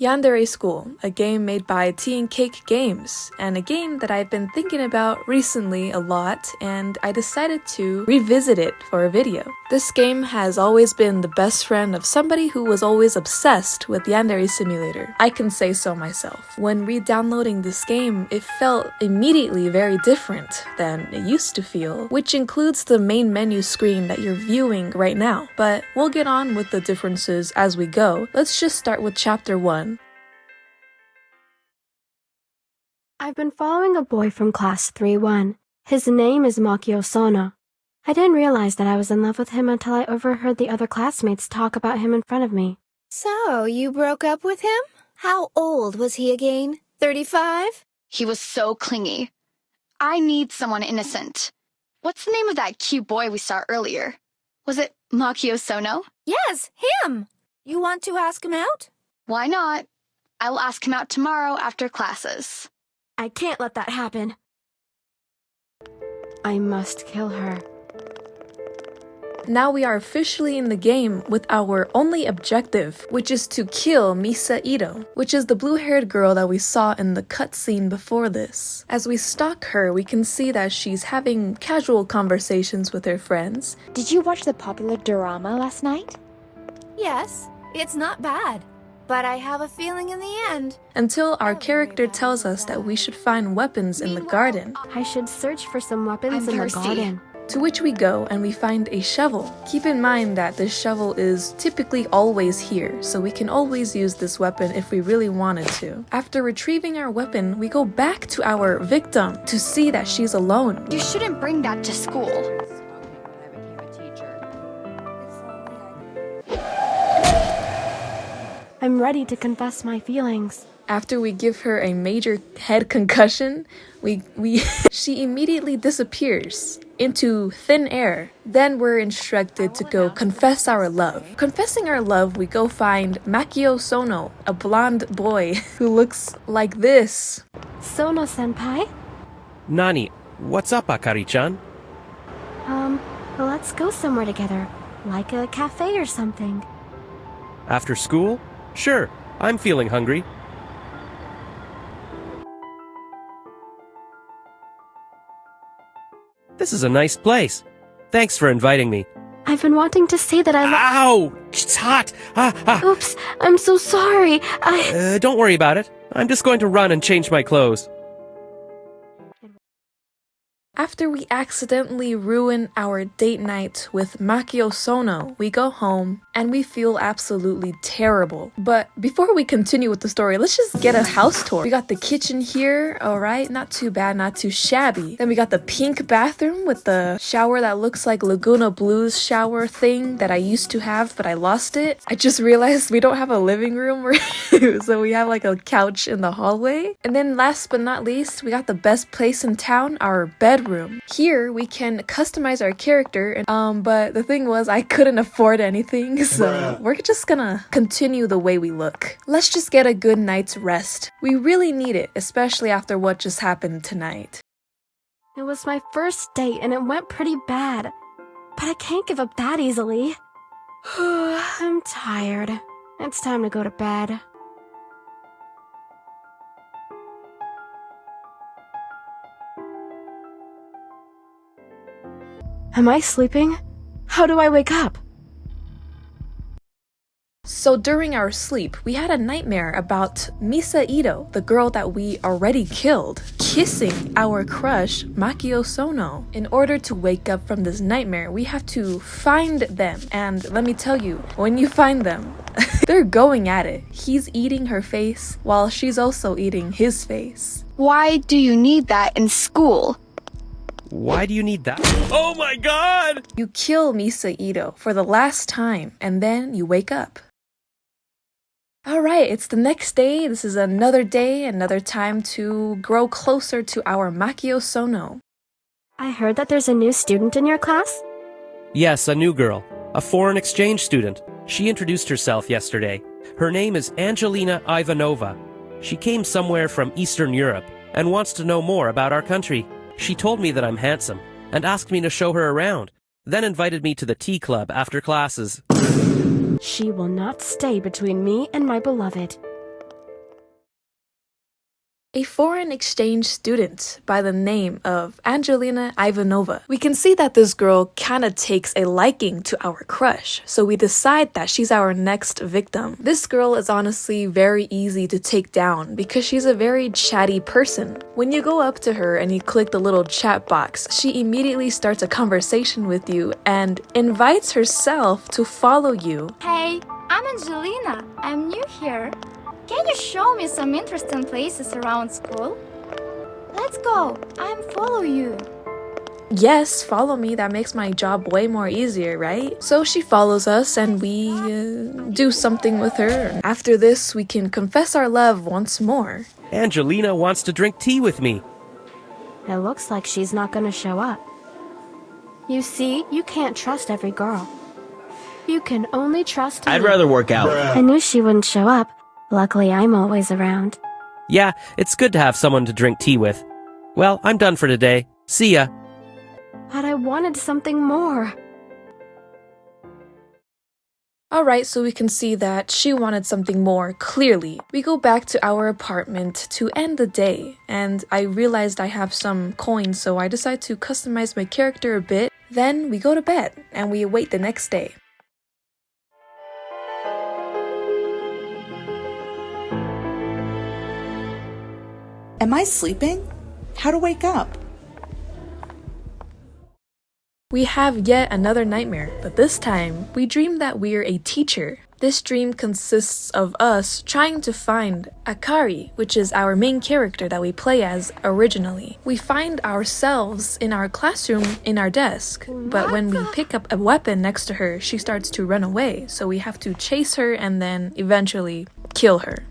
Yandere School, a game made by Tea&Cake Games, and a game that I've been thinking about recently a lot, and I decided to revisit it for a video. This game has always been the best friend of somebody who was always obsessed with Yandere Simulator. I can say so myself. When re-downloading this game, it felt immediately very different than it used to feel, which includes the main menu screen that you're viewing right now. But we'll get on with the differences as we go. Let's just start with Chapter 1. I've been following a boy from class 3-1. His name is Makio Sono. I didn't realize that I was in love with him until I overheard the other classmates talk about him in front of me. So, you broke up with him? How old was he again? 35? He was so clingy. I need someone innocent. What's the name of that cute boy we saw earlier? Was it Makio Sono? Yes, him! You want to ask him out? Why not? I will ask him out tomorrow after classes. I can't let that happen. I must kill her. Now we are officially in the game with our only objective, which is to kill Misa Ito, which is the blue-haired girl that we saw in the cutscene before this. As we stalk her, we can see that she's having casual conversations with her friends. Did you watch the popular drama last night? Yes, it's not bad. But I have a feeling in the end. Until our character tells us that we should find weapons in the garden. I should search for some weapons I'm in thirsty. the garden. To which we go and we find a shovel. Keep in mind that this shovel is typically always here, so we can always use this weapon if we really wanted to. After retrieving our weapon, we go back to our victim to see that she's alone. You shouldn't bring that to school. I'm ready to confess my feelings. After we give her a major head concussion, she immediately disappears into thin air. Then we're instructed to go confess our love. Confessing our love, we go find Makio Sono, a blonde boy who looks like this. Sono-senpai? Nani, what's up, Akari-chan? Let's go somewhere together. Like a cafe or something. After school? Sure, I'm feeling hungry. This is a nice place. Thanks for inviting me. I've been wanting to say that I Ow! It's hot! Oops, I'm so sorry. Don't worry about it. I'm just going to run and change my clothes. After we accidentally ruin our date night with Makio Sono, we go home and we feel absolutely terrible. But before we continue with the story, let's just get a house tour. We got the kitchen here, alright, not too bad, not too shabby. Then we got the pink bathroom with the shower that looks like Laguna Blues shower thing that I used to have, but I lost it. I just realized we don't have a living room, so we have like a couch in the hallway. And then last but not least, we got the best place in town, our bedroom. Here we can customize our character, but the thing was I couldn't afford anything, so we're just gonna continue the way we look. Let's just get a good night's rest. We really need it, especially after what just happened tonight. It was my first date and it went pretty bad. But I can't give up that easily. I'm tired. It's time to go to bed. Am I sleeping? How do I wake up? So during our sleep, we had a nightmare about Misa Ito, the girl that we already killed, kissing our crush, Makio Sono. In order to wake up from this nightmare, we have to find them. And let me tell you, when you find them, they're going at it. He's eating her face while she's also eating his face. Why do you need that in school? Why do you need that? Oh my god! You kill Misa Ito for the last time, and then you wake up. Alright, it's the next day. This is another day, another time to grow closer to our Makio Sono. I heard that there's a new student in your class? Yes, a new girl. A foreign exchange student. She introduced herself yesterday. Her name is Angelina Ivanova. She came somewhere from Eastern Europe and wants to know more about our country. She told me that I'm handsome and asked me to show her around, then invited me to the tea club after classes. She will not stay between me and my beloved. a foreign exchange student by the name of Angelina Ivanova. We can see that this girl kinda takes a liking to our crush, so we decide that she's our next victim. This girl is honestly very easy to take down because she's a very chatty person. When you go up to her and you click the little chat box, she immediately starts a conversation with you and invites herself to follow you. Hey, I'm Angelina. I'm new here. Can you show me some interesting places around school? Let's go. I'm follow you. Yes, follow me. That makes my job way more easier, right? So she follows us and we do something with her. After this, we can confess our love once more. Angelina wants to drink tea with me. It looks like she's not gonna show up. You see, you can't trust every girl. You can only trust me. I'd rather work out. I knew she wouldn't show up. Luckily, I'm always around. Yeah, it's good to have someone to drink tea with. Well, I'm done for today. See ya. But I wanted something more. Alright, so we can see that she wanted something more, clearly. We go back to our apartment to end the day, and I realized I have some coins, so I decide to customize my character a bit. Then we go to bed, and we await the next day. Am I sleeping? How to wake up? We have yet another nightmare, but this time, we dream that we're a teacher. This dream consists of us trying to find Akari, which is our main character that we play as originally. We find ourselves in our classroom in our desk, but when we pick up a weapon next to her, she starts to run away, so we have to chase her and then eventually kill her.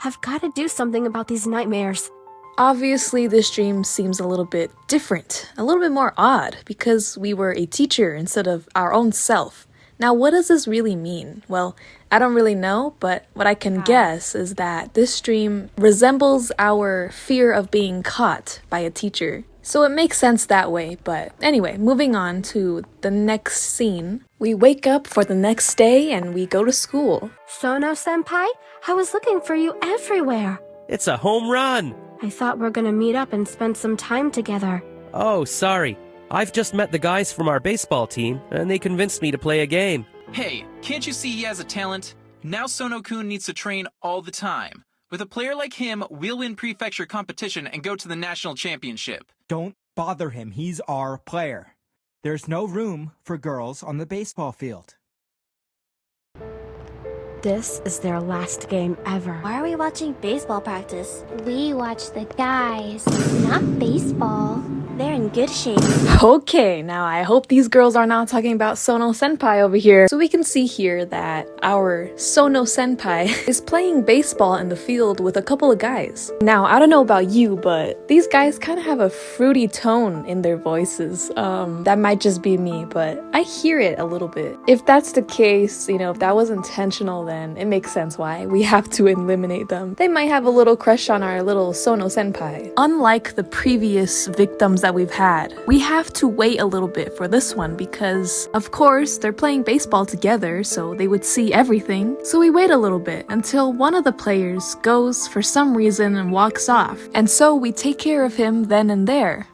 I've got to do something about these nightmares. Obviously, this dream seems a little bit different, a little bit more odd, because we were a teacher instead of our own self. Now, what does this really mean? Well, I don't really know, but what I can guess is that this dream resembles our fear of being caught by a teacher. So it makes sense that way, but anyway, moving on to the next scene. We wake up for the next day and we go to school. Sono-senpai, I was looking for you everywhere. It's a home run! I thought we're gonna meet up and spend some time together. Oh, sorry. I've just met the guys from our baseball team, and they convinced me to play a game. Hey, can't you see he has a talent? Now Sono-kun needs to train all the time. With a player like him, we'll win prefecture competition and go to the national championship. Don't bother him. He's our player. There's no room for girls on the baseball field. This is their last game ever. Why are we watching baseball practice? We watch the guys, not baseball. They're in good shape. Okay, now I hope these girls are not talking about Sono Senpai over here. So we can see here that our Sono Senpai is playing baseball in the field with a couple of guys. Now, I don't know about you, but these guys kind of have a fruity tone in their voices. That might just be me, but I hear it a little bit. If that's the case, you know, if that was intentional, then it makes sense why we have to eliminate them. They might have a little crush on our little Sono Senpai. Unlike the previous victims that we've had, we have to wait a little bit for this one because, of course, they're playing baseball together, so they would see everything. So we wait a little bit until one of the players goes for some reason and walks off. And so we take care of him then and there.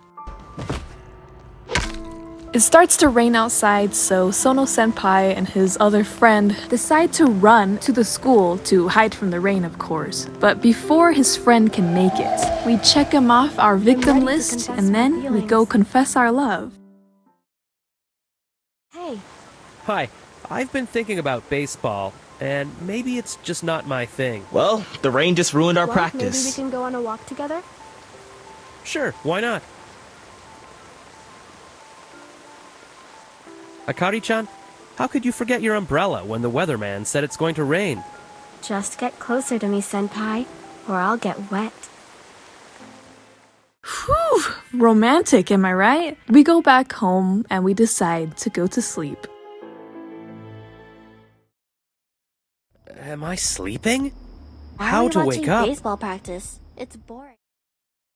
It starts to rain outside, so Sono Senpai and his other friend decide to run to the school to hide from the rain, of course. But before his friend can make it, we check him off our victim list and then we go confess our love. Hey. Hi, I've been thinking about baseball, and maybe it's just not my thing. Well, the rain just ruined our practice. Maybe we can go on a walk together? Sure, why not? Akari-chan, how could you forget your umbrella when the weatherman said it's going to rain? Just get closer to me, senpai, or I'll get wet. Whew, romantic, am I right? We go back home and we decide to go to sleep. Am I sleeping? Why How are we to watching wake up? baseball practice? It's boring.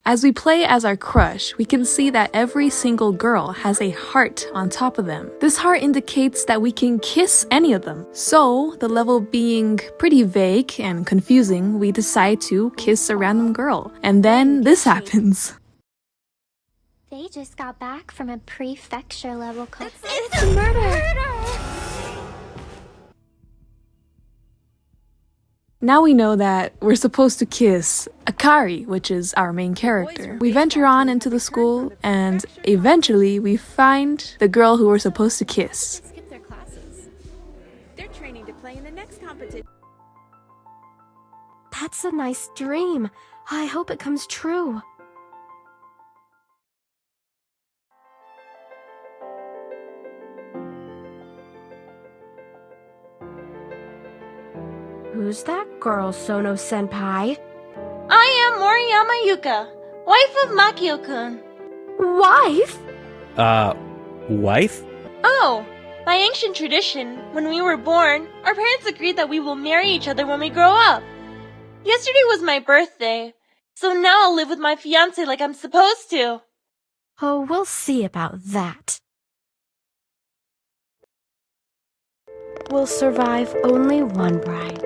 As we play as our crush, we can see that every single girl has a heart on top of them. This heart indicates that we can kiss any of them. So, the level being pretty vague and confusing, we decide to kiss a random girl. And then this happens. They just got back from a prefecture level conference. It's murder! Now we know that we're supposed to kiss Akari, which is our main character. We venture on into the school, and eventually we find the girl who we're supposed to kiss. Skip their classes. They're training to play in the next competition. That's a nice dream. I hope it comes true. Who's that girl, Sono-senpai? I am Moriyama Yuka, wife of Makio-kun. Wife? Wife? Oh, by ancient tradition, when we were born, our parents agreed that we will marry each other when we grow up. Yesterday was my birthday, so now I'll live with my fiancé like I'm supposed to. Oh, we'll see about that. Will survive only one bride.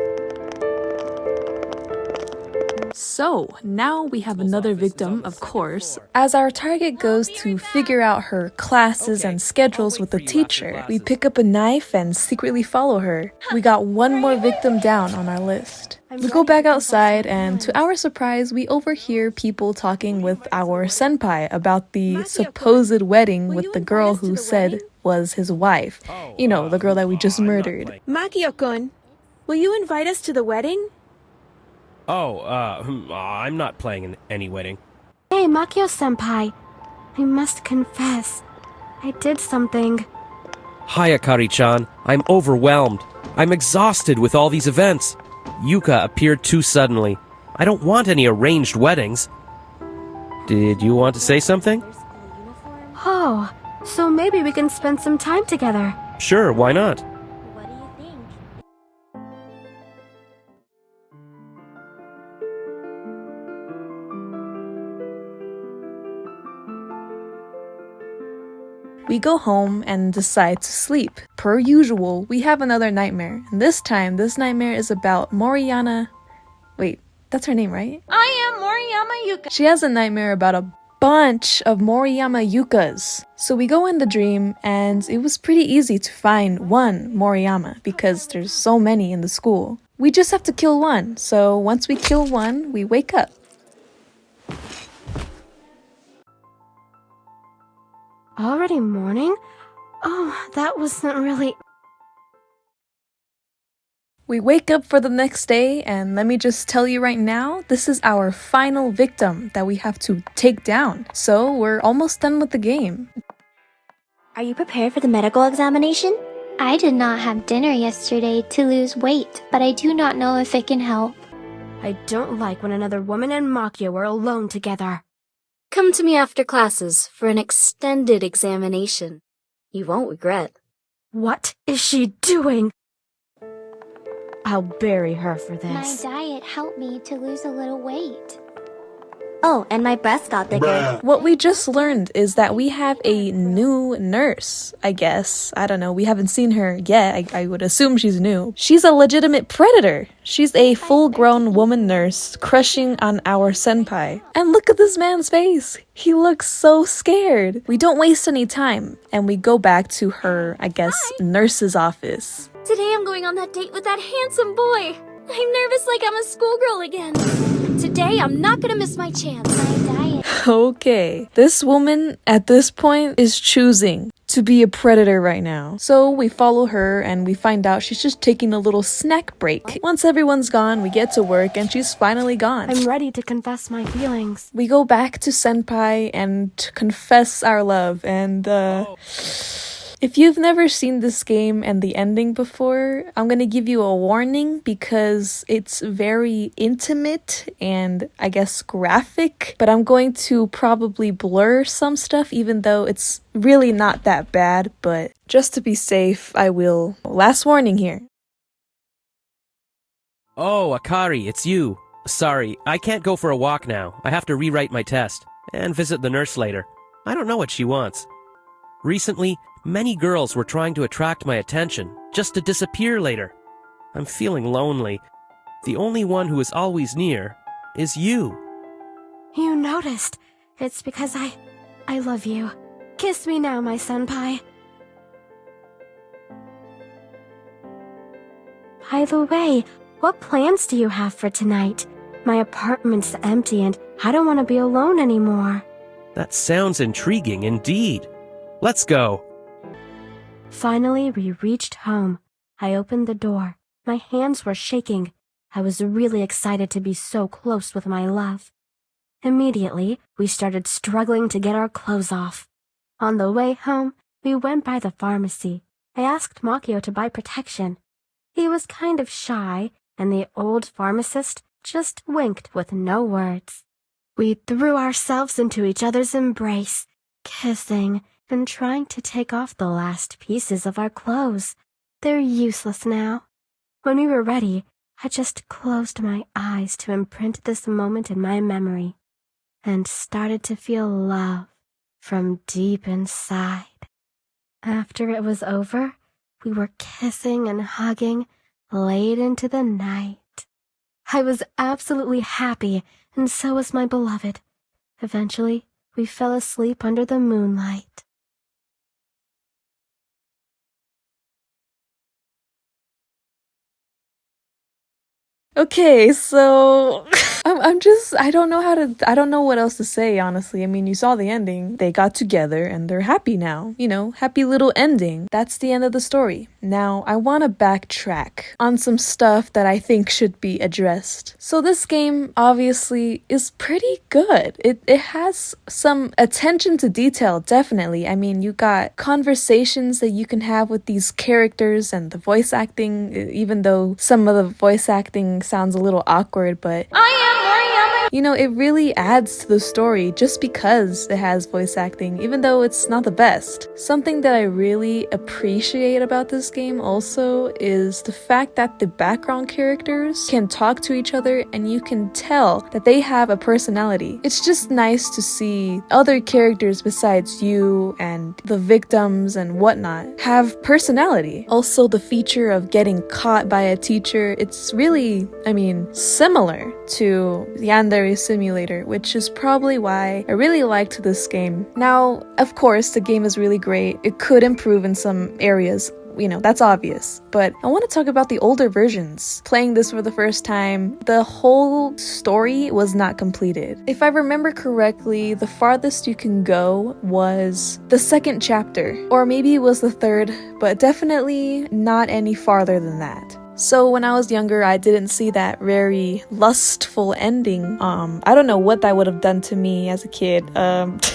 So, now we have another victim, of course. As our target goes to figure out her classes and schedules with the teacher, we pick up a knife and secretly follow her. We got one more victim down on our list. We go back outside, and to our surprise, we overhear people talking with our senpai about the supposed wedding with the girl who said was his wife. You know, the girl that we just murdered. Makio-kun, will you invite us to the wedding? Oh, I'm not playing in any wedding. Hey, Makio-senpai. I must confess, I did something. Hi, Akari-chan. I'm overwhelmed. I'm exhausted with all these events. Yuka appeared too suddenly. I don't want any arranged weddings. Did you want to say something? Oh, so maybe we can spend some time together. Sure, why not? What do you think? We go home and decide to sleep. Per usual, we have another nightmare. And this time, this nightmare is about Moriyana. Wait, that's her name, right? I am Moriyama Yuka. She has a nightmare about a bunch of Moriyama Yukas. So we go in the dream, and it was pretty easy to find one Moriyama because there's so many in the school. We just have to kill one. So once we kill one, we wake up. Already morning? Oh, that wasn't really... We wake up for the next day, and let me just tell you right now, this is our final victim that we have to take down. So we're almost done with the game. Are you prepared for the medical examination? I did not have dinner yesterday to lose weight, but I do not know if it can help. I don't like when another woman and Makio are alone together. Come to me after classes for an extended examination. You won't regret. What is she doing? I'll bury her for My this. diet helped me to lose a little weight. Oh, and my breasts got bigger. What we just learned is that we have a new nurse, I guess. I don't know, we haven't seen her yet. I would assume she's new. She's a legitimate predator. She's a full-grown woman nurse crushing on our senpai. And look at this man's face. He looks so scared. We don't waste any time, and we go back to her, I guess, nurse's office. Today I'm going on that date with that handsome boy. I'm nervous like I'm a schoolgirl again. Today I'm not gonna miss my chance. My diet. Okay, this woman at this point is choosing to be a predator right now. So we follow her and we find out she's just taking a little snack break. Once everyone's gone, we get to work and she's finally gone. I'm ready to confess my feelings. We go back to Senpai and confess our love, and if you've never seen this game and the ending before, I'm gonna give you a warning because it's very intimate and I guess graphic, but I'm going to probably blur some stuff even though it's really not that bad, but just to be safe, I will. Last warning here. Oh, Akari, it's you. Sorry, I can't go for a walk now. I have to rewrite my test and visit the nurse later. I don't know what she wants. Recently, many girls were trying to attract my attention, just to disappear later. I'm feeling lonely. The only one who is always near is you. You noticed. It's because I love you. Kiss me now, my senpai. By the way, what plans do you have for tonight? My apartment's empty and I don't want to be alone anymore. That sounds intriguing indeed. Let's go. Finally, we reached home. I opened the door. My hands were shaking. I was really excited to be so close with my love. Immediately, we started struggling to get our clothes off. On the way home, we went by the pharmacy. I asked Makio to buy protection. He was kind of shy, and the old pharmacist just winked with no words. We threw ourselves into each other's embrace, kissing and trying to take off the last pieces of our clothes. They're useless now. When we were ready, I just closed my eyes to imprint this moment in my memory and started to feel love from deep inside. After it was over, we were kissing and hugging late into the night. I was absolutely happy, and so was my beloved. Eventually, we fell asleep under the moonlight. Okay, so I don't know what else to say, honestly. I mean, you saw the ending. They got together and they're happy now. You know, happy little ending. That's the end of the story. Now, I want to backtrack on some stuff that I think should be addressed. So this game, obviously, is pretty good. It has some attention to detail, definitely. I mean, you got conversations that you can have with these characters and the voice acting, even though some of the voice acting sounds a little awkward, but you know, it really adds to the story just because it has voice acting, even though it's not the best. Something that I really appreciate about this game also is the fact that the background characters can talk to each other and you can tell that they have a personality. It's just nice to see other characters besides you and the victims and whatnot have personality. Also, the feature of getting caught by a teacher, it's really, I mean, similar to Yandere Simulator, which is probably why I really liked this game. Now, of course, the game is really great. It could improve in some areas. You know, that's obvious. But I want to talk about the older versions. Playing this for the first time, the whole story was not completed. If I remember correctly, the farthest you can go was the second chapter, or maybe it was the third, but definitely not any farther than that. So when I was younger, I didn't see that very lustful ending. I don't know what that would have done to me as a kid.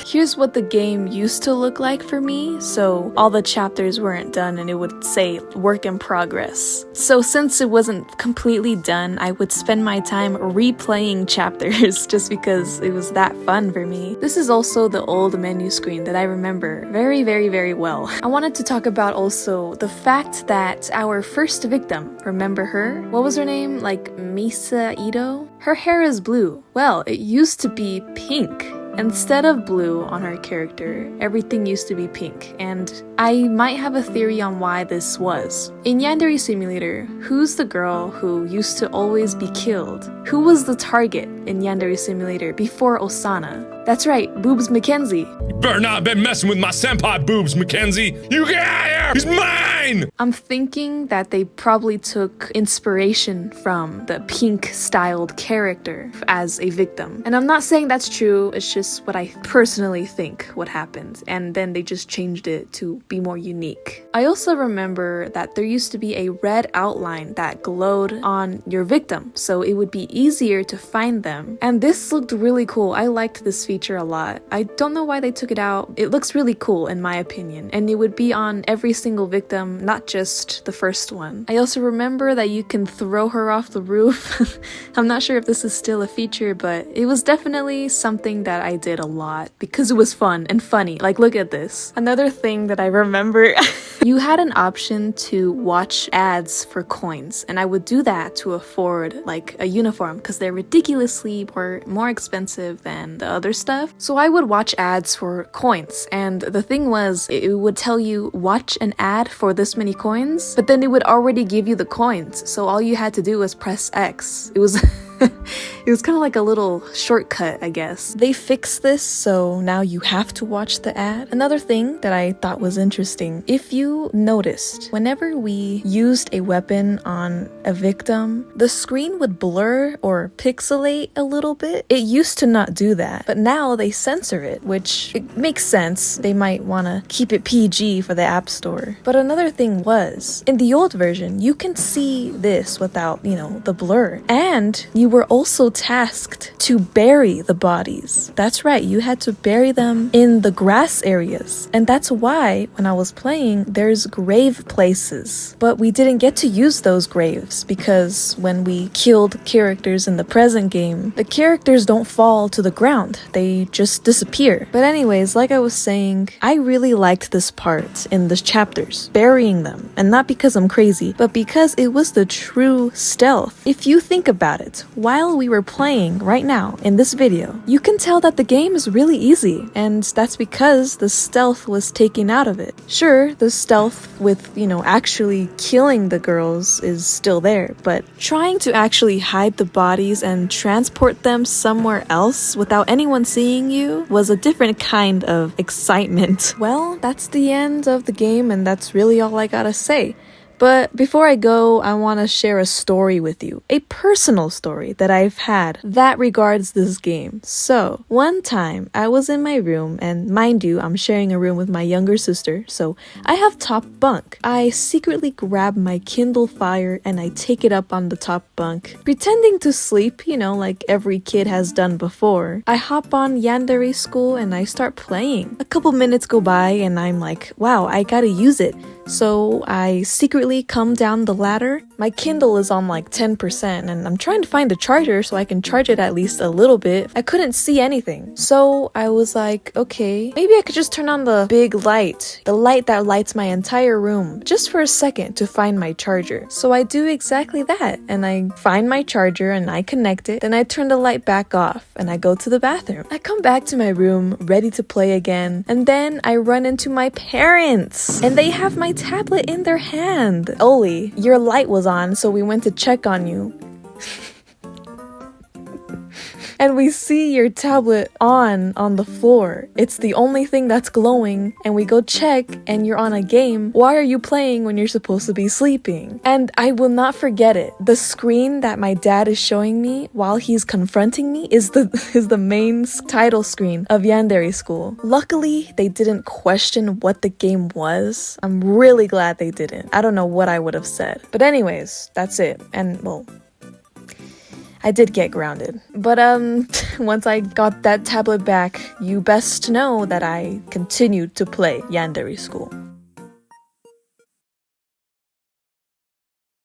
Here's what the game used to look like for me. So all the chapters weren't done and it would say work in progress. So since it wasn't completely done, I would spend my time replaying chapters just because it was that fun for me. This is also the old menu screen that I remember very, very, very well. I wanted to talk about also the fact that our first victim, remember her? What was her name? Like Misa Ito? Her hair is blue. Well, it used to be pink. Instead of blue on her character, everything used to be pink, and I might have a theory on why this was. In Yandere Simulator, who's the girl who used to always be killed? Who was the target in Yandere Simulator before Osana? That's right, Boobs Mackenzie. You better not have been messing with my senpai, Boobs Mackenzie. You get out of here! He's mine! I'm thinking that they probably took inspiration from the pink-styled character as a victim. And I'm not saying that's true, it's just what I personally think what happened. And then they just changed it to be more unique. I also remember that there used to be a red outline that glowed on your victim, so it would be easier to find them. And this looked really cool. I liked this feature a lot. I don't know why they took it out. It looks really cool in my opinion, and it would be on every single victim not just the first one. I also remember that you can throw her off the roof. I'm not sure if this is still a feature, but it was definitely something that I did a lot because it was fun and funny. Like, look at this. Another thing that I remember, you had an option to watch ads for coins, and I would do that to afford like a uniform because they're ridiculously more expensive than the other stuff. So I would watch ads for coins, and the thing was, it would tell you watch an ad for this many coins, but then it would already give you the coins, so all you had to do was press X. It was it was kind of like a little shortcut, I guess. They fixed this, so now you have to watch the ad. Another thing that I thought was interesting, if you noticed, whenever we used a weapon on a victim, the screen would blur or pixelate a little bit. It used to not do that, but now they censor it, which it makes sense. They might want to keep it PG for the App Store. But another thing was, in the old version, you can see this without, the blur. And you were also tasked to bury the bodies. That's right, you had to bury them in the grass areas. And that's why, when I was playing, there's grave places. But we didn't get to use those graves because when we killed characters in the present game, the characters don't fall to the ground. They just disappear. But anyways, like I was saying, I really liked this part in the chapters, burying them. And not because I'm crazy, but because it was the true stealth. If you think about it, while we were playing right now in this video, you can tell that the game is really easy, and that's because the stealth was taken out of it. Sure, the stealth with, actually killing the girls is still there, but trying to actually hide the bodies and transport them somewhere else without anyone seeing you was a different kind of excitement. Well, that's the end of the game, and that's really all I gotta say. But before I go, I want to share a story with you. A personal story that I've had that regards this game. So, one time I was in my room, and mind you, I'm sharing a room with my younger sister, so I have top bunk. I secretly grab my Kindle Fire and I take it up on the top bunk, pretending to sleep, like every kid has done before. I hop on Yandere School and I start playing. A couple minutes go by and I'm like, wow, I gotta use it. So I secretly come down the ladder. My Kindle is on like 10% and I'm trying to find a charger so I can charge it at least a little bit. I couldn't see anything. So I was like, okay, maybe I could just turn on the big light. The light that lights my entire room just for a second to find my charger. So I do exactly that and I find my charger and I connect it. Then I turn the light back off and I go to the bathroom. I come back to my room ready to play again, and then I run into my parents and they have my tablet in their hand. Oli, your light was on, so we went to check on you. And we see your tablet on the floor. It's the only thing that's glowing, and we go check and you're on a game. Why are you playing when you're supposed to be sleeping? And I will not forget it. The screen that my dad is showing me while he's confronting me is the main title screen of Yandere School. Luckily, they didn't question what the game was. I'm really glad they didn't. I don't know what I would have said. But anyways, that's it. And well, I did get grounded. But once I got that tablet back, you best know that I continued to play Yandere School.